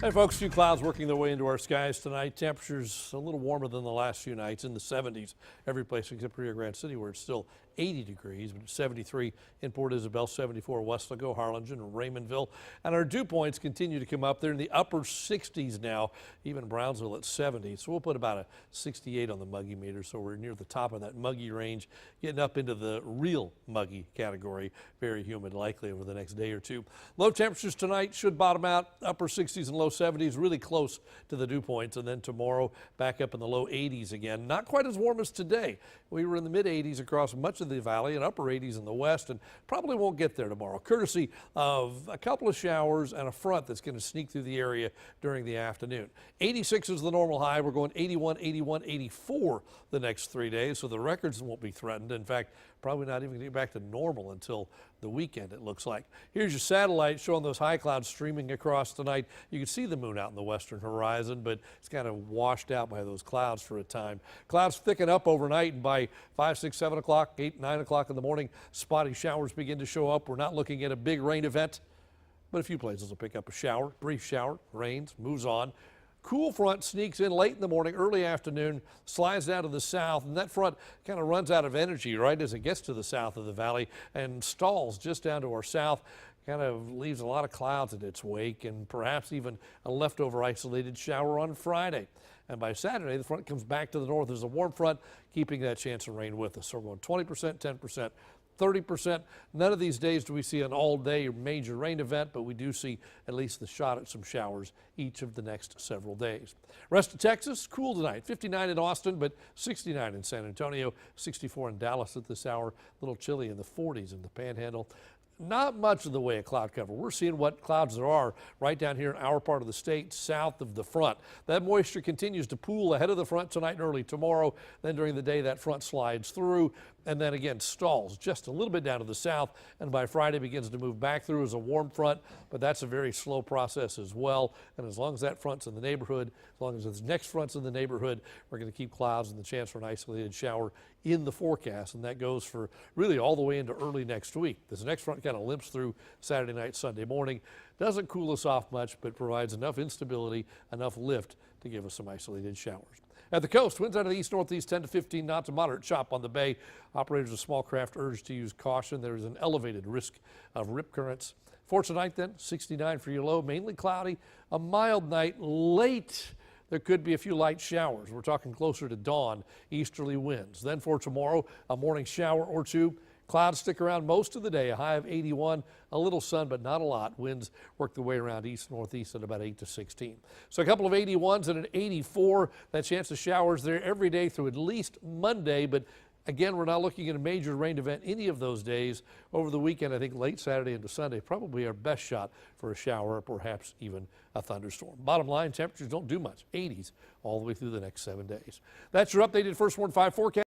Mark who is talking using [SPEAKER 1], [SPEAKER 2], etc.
[SPEAKER 1] Hey folks, a few clouds working their way into our skies tonight. Temperatures a little warmer than the last few nights, in the 70s every place except Rio Grande City, where it's still 80 degrees, but 73 in Port Isabel, 74 Westlaco, Harlingen, and Raymondville. And our dew points continue to come up. They're in the upper 60s now, even Brownsville at 70. So we'll put about a 68 on the muggy meter. So we're near the top of that muggy range, getting up into the real muggy category. Very humid likely over the next day or two. Low temperatures tonight should bottom out upper 60s and low 70s, really close to the dew points. And then tomorrow back up in the low 80s again. Not quite as warm as today. We were in the mid 80s across much of the valley and upper 80s in the west, and probably won't get there tomorrow, courtesy of a couple of showers and a front that's going to sneak through the area during the afternoon. 86 is the normal high. We're going 81, 81, 84 the next 3 days, so the records won't be threatened. In fact, probably not even going to get back to normal until the weekend, it looks like. Here's your satellite showing those high clouds streaming across tonight. You can see the moon out in the western horizon, but it's kind of washed out by those clouds for a time. Clouds thicken up overnight, and by 5, 6, 7 o'clock, 8, 9 o'clock in the morning, spotty showers begin to show up. We're not looking at a big rain event, but a few places will pick up a shower, brief shower, rains, moves on. Cool front sneaks in late in the morning, early afternoon, slides down to the south, and that front kind of runs out of energy right as it gets to the south of the valley and stalls just down to our south. Kind of leaves a lot of clouds in its wake and perhaps even a leftover isolated shower on Friday. And by Saturday, the front comes back to the north. There's a warm front keeping that chance of rain with us. So we're going 20%, 10%. 30%. None of these days do we see an all-day major rain event, but we do see at least the shot at some showers each of the next several days. Rest of Texas, cool tonight. 59 in Austin, but 69 in San Antonio, 64 in Dallas at this hour. A little chilly in the 40s in the Panhandle. Not much of the way of cloud cover. We're seeing what clouds there are right down here in our part of the state, south of the front. That moisture continues to pool ahead of the front tonight and early tomorrow. Then during the day, that front slides through and then again stalls just a little bit down to the south, and by Friday begins to move back through as a warm front, but that's a very slow process as well. And as long as that front's in the neighborhood, as long as this next front's in the neighborhood, we're going to keep clouds and the chance for an isolated shower in the forecast, and that goes for really all the way into early next week. This next front kind of limps through Saturday night, Sunday morning. Doesn't cool us off much, but provides enough instability, enough lift to give us some isolated showers. At the coast, winds out of the east-northeast 10 to 15 knots, a moderate chop on the bay. Operators of small craft urged to use caution. There is an elevated risk of rip currents. For tonight then, 69 for your low, mainly cloudy. A mild night. Late, there could be a few light showers. We're talking closer to dawn, easterly winds. Then for tomorrow, a morning shower or two. Clouds stick around most of the day, a high of 81, a little sun, but not a lot. Winds work their way around east-northeast at about 8 to 16. So a couple of 81s and an 84. That chance of showers there every day through at least Monday, but again, we're not looking at a major rain event any of those days. Over the weekend, I think late Saturday into Sunday, probably our best shot for a shower or perhaps even a thunderstorm. Bottom line, temperatures don't do much, 80s all the way through the next 7 days. That's your updated First Warn 5 forecast.